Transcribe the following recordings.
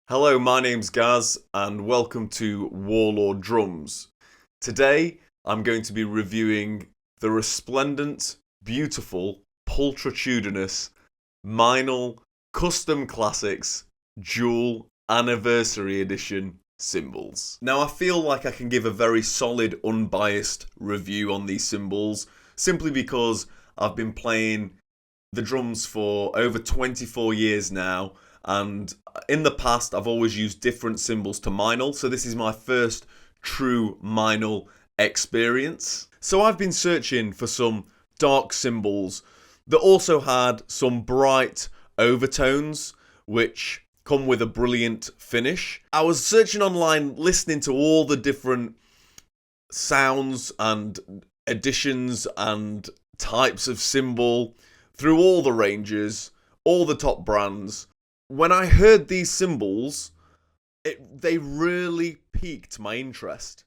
Hello, my name's Gaz, and welcome to Warlord Drums. Today, I'm going to be reviewing the resplendent, beautiful, pulchritudinous Meinl Custom Classics Dual Anniversary Edition cymbals. Now, I feel like I can give a very solid, unbiased review on these cymbals simply because I've been playing the drums for over 24 years now, and in the past I've always used different cymbals to Meinl, so this is my first true Meinl experience. So I've been searching for some dark cymbals that also had some bright overtones which come with a brilliant finish. I was searching online, listening to all the different sounds and editions and types of cymbal through all the ranges, all the top brands. When I heard these cymbals, they really piqued my interest.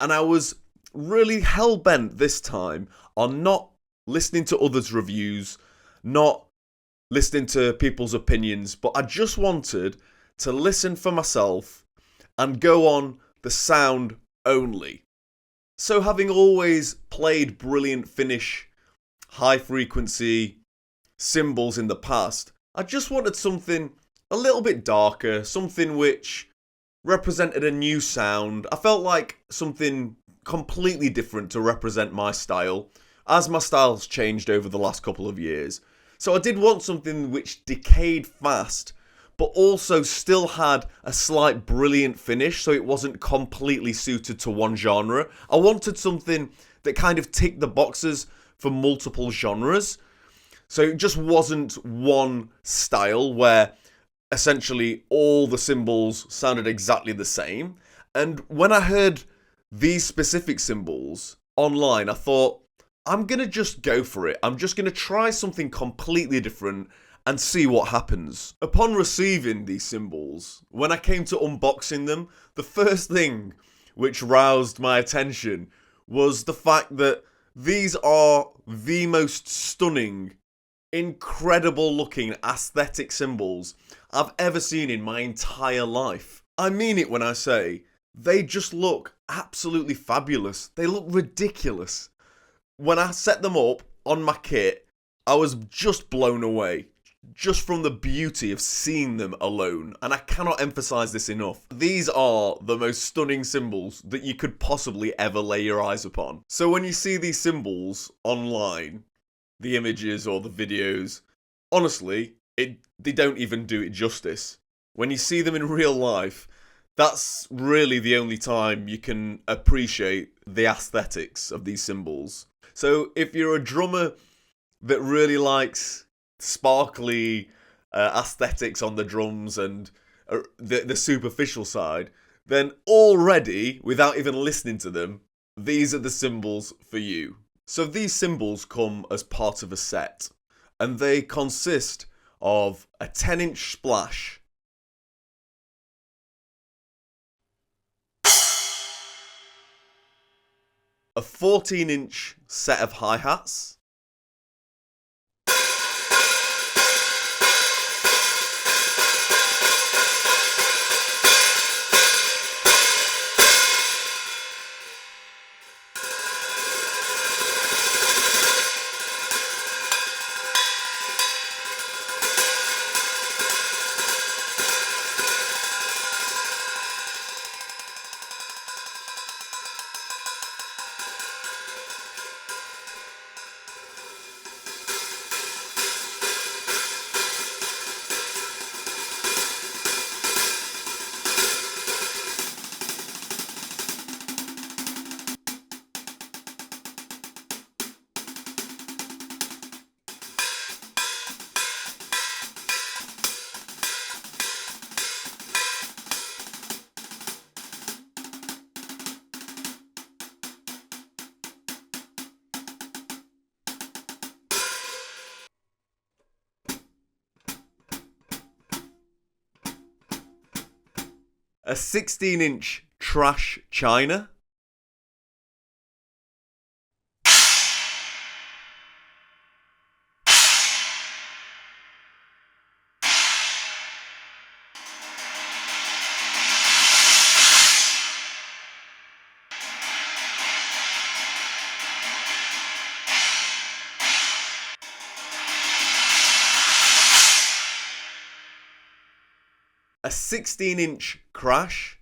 And I was really hell-bent this time on not listening to others' reviews, not listening to people's opinions, but I just wanted to listen for myself and go on the sound only. So having always played brilliant finish, high frequency cymbals in the past, I just wanted something a little bit darker, something which represented a new sound. I felt like something completely different to represent my style, as my style's changed over the last couple of years. So I did want something which decayed fast, but also still had a slight brilliant finish, so it wasn't completely suited to one genre. I wanted something that kind of ticked the boxes for multiple genres. So it just wasn't one style where essentially all the cymbals sounded exactly the same. And when I heard these specific cymbals online, I thought, I'm going to just go for it. I'm just going to try something completely different and see what happens. Upon receiving these cymbals, when I came to unboxing them, the first thing which roused my attention was the fact that these are the most stunning, incredible looking aesthetic cymbals I've ever seen in my entire life. I mean it when I say they just look absolutely fabulous. They look ridiculous. When I set them up on my kit, I was just blown away, just from the beauty of seeing them alone, and I cannot emphasize this enough. These are the most stunning cymbals that you could possibly ever lay your eyes upon. So when you see these cymbals online, the images or the videos, honestly, they don't even do it justice. When you see them in real life, that's really the only time you can appreciate the aesthetics of these cymbals. So if you're a drummer that really likes sparkly aesthetics on the drums and the superficial side, then already, without even listening to them, these are the cymbals for you. So these cymbals come as part of a set, and they consist of a 10-inch splash, a 14-inch set of hi-hats, a 16-inch trash china, a 16-inch crash,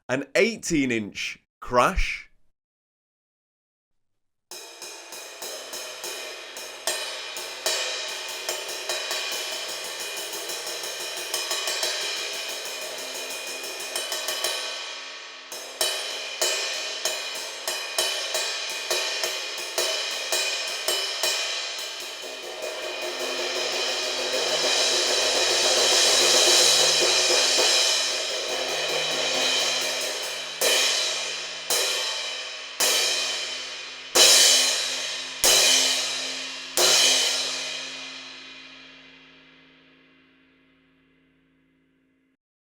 an 18-inch crash,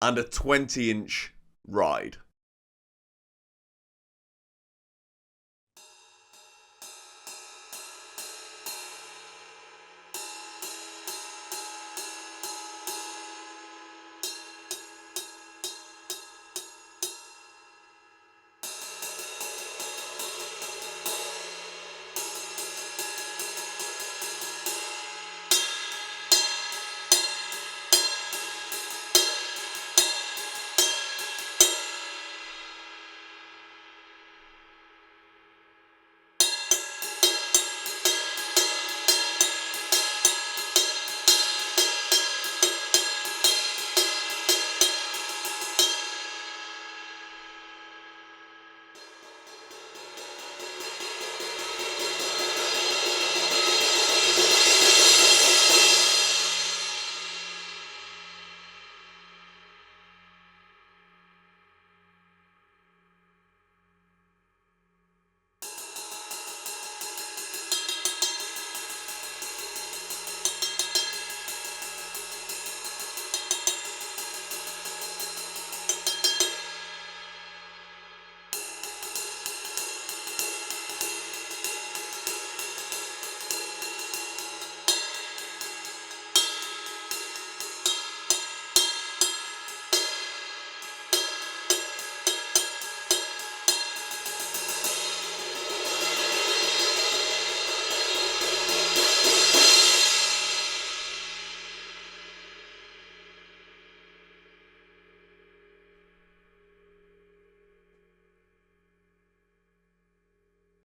and a 20-inch ride.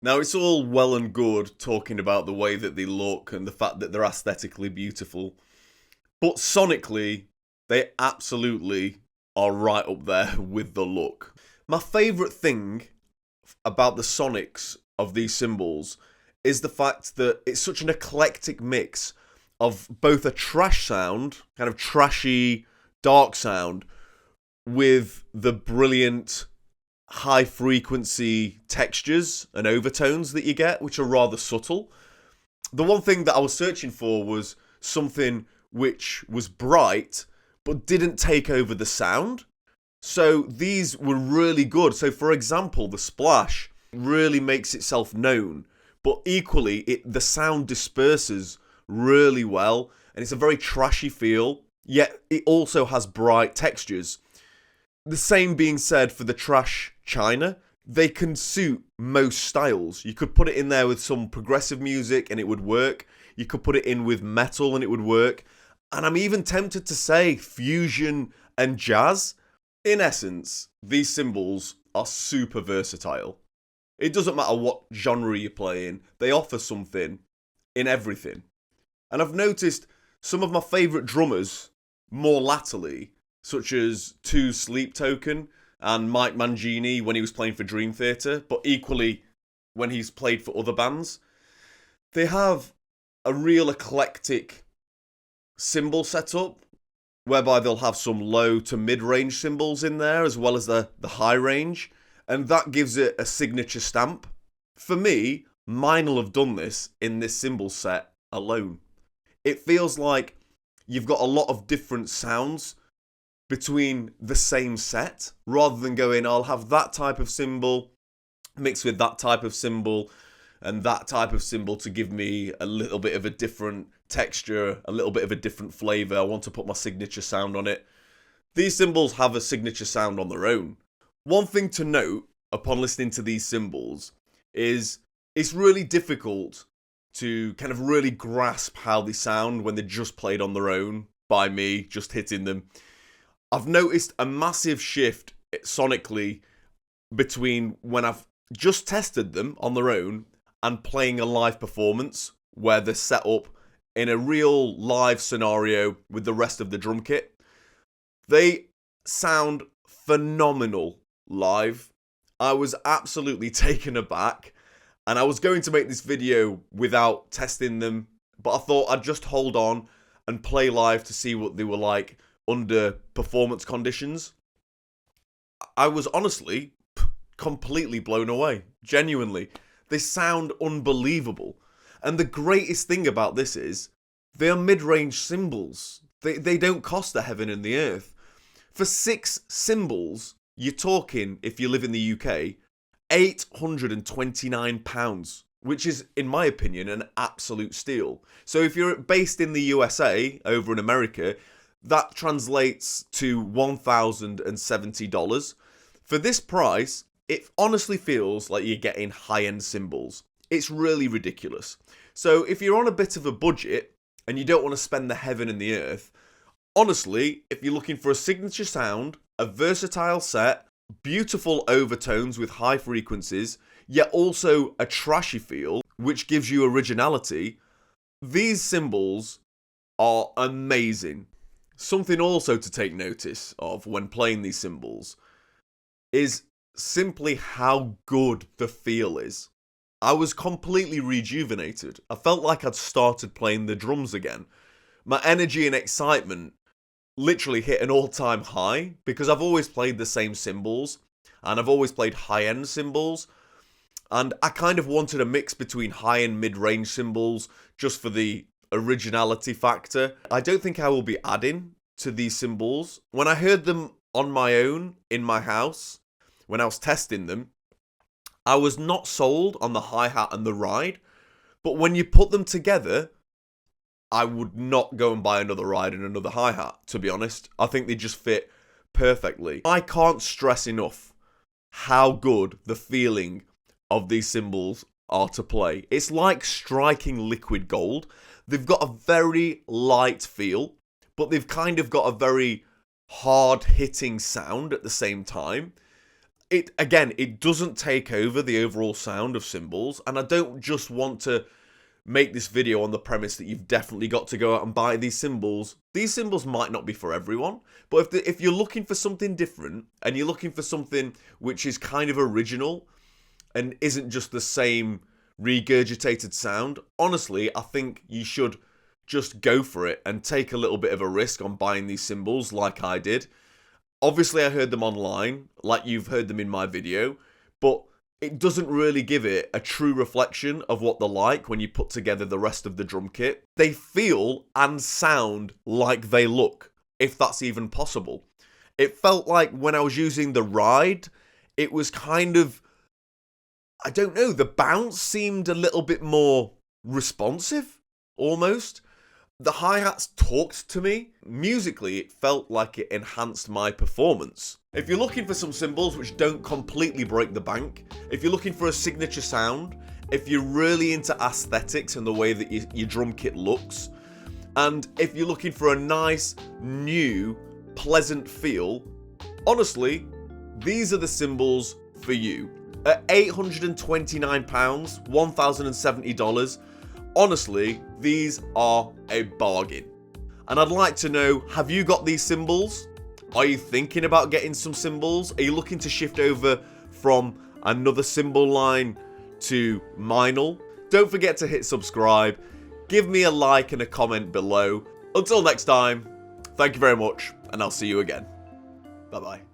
Now, it's all well and good talking about the way that they look and the fact that they're aesthetically beautiful, but sonically, they absolutely are right up there with the look. My favourite thing about the sonics of these cymbals is the fact that it's such an eclectic mix of both a trash sound, kind of trashy, dark sound, with the brilliant high frequency textures and overtones that you get, which are rather subtle. The one thing that I was searching for was something which was bright but didn't take over the sound. So these were really good. So for example, the splash really makes itself known, but equally the sound disperses really well, and it's a very trashy feel, yet it also has bright textures. The same being said for the trash china. They can suit most styles. You could put it in there with some progressive music and it would work. You could put it in with metal and it would work. And I'm even tempted to say fusion and jazz. In essence, these cymbals are super versatile. It doesn't matter what genre you're playing, they offer something in everything. And I've noticed some of my favourite drummers more latterly, such as Two Sleep Token and Mike Mangini when he was playing for Dream Theater, but equally when he's played for other bands. They have a real eclectic cymbal setup, whereby they'll have some low to mid-range cymbals in there, as well as the high range, and that gives it a signature stamp. For me, Meinl have done this in this cymbal set alone. It feels like you've got a lot of different sounds between the same set, rather than going, I'll have that type of cymbal mixed with that type of cymbal and that type of cymbal to give me a little bit of a different texture, a little bit of a different flavour. I want to put my signature sound on it. These cymbals have a signature sound on their own. One thing to note upon listening to these cymbals is it's really difficult to kind of really grasp how they sound when they're just played on their own by me, just hitting them. I've noticed a massive shift sonically between when I've just tested them on their own and playing a live performance where they're set up in a real live scenario with the rest of the drum kit. They sound phenomenal live. I was absolutely taken aback, and I was going to make this video without testing them, but I thought I'd just hold on and play live to see what they were like under performance conditions. I was honestly completely blown away. Genuinely. They sound unbelievable. And the greatest thing about this is they are mid-range cymbals. They don't cost the heaven and the earth. For 6 cymbals, you're talking, if you live in the UK, £829, which is, in my opinion, an absolute steal. So if you're based in the USA, over in America, that translates to $1,070. For this price, it honestly feels like you're getting high-end cymbals. It's really ridiculous. So if you're on a bit of a budget and you don't want to spend the heaven and the earth, honestly, if you're looking for a signature sound, a versatile set, beautiful overtones with high frequencies, yet also a trashy feel, which gives you originality, these cymbals are amazing. Something also to take notice of when playing these cymbals is simply how good the feel is. I was completely rejuvenated. I felt like I'd started playing the drums again. My energy and excitement literally hit an all-time high because I've always played the same cymbals and I've always played high-end cymbals, and I kind of wanted a mix between high and mid-range cymbals just for the originality factor. I don't think I will be adding to these cymbals. When I heard them on my own in my house, when I was testing them, I was not sold on the hi-hat and the ride, but when you put them together, I would not go and buy another ride and another hi-hat, to be honest. I think they just fit perfectly. I can't stress enough how good the feeling of these cymbals are to play. It's like striking liquid gold. They've got a very light feel, but they've kind of got a very hard-hitting sound at the same time. It doesn't take over the overall sound of cymbals, and I don't just want to make this video on the premise that you've definitely got to go out and buy these cymbals. These cymbals might not be for everyone, but if you're looking for something different, and you're looking for something which is kind of original, and isn't just the same regurgitated sound, honestly, I think you should just go for it and take a little bit of a risk on buying these cymbals like I did. Obviously, I heard them online, like you've heard them in my video, but it doesn't really give it a true reflection of what they're like when you put together the rest of the drum kit. They feel and sound like they look, if that's even possible. It felt like when I was using the ride, it was kind of, I don't know, the bounce seemed a little bit more responsive, almost. The hi-hats talked to me. Musically, it felt like it enhanced my performance. If you're looking for some cymbals which don't completely break the bank, if you're looking for a signature sound, if you're really into aesthetics and the way that your drum kit looks, and if you're looking for a nice, new, pleasant feel, honestly, these are the cymbals for you. At £829, $1,070, honestly, these are a bargain. And I'd like to know, have you got these cymbals? Are you thinking about getting some cymbals? Are you looking to shift over from another cymbal line to Meinl? Don't forget to hit subscribe. Give me a like and a comment below. Until next time, thank you very much, and I'll see you again. Bye-bye.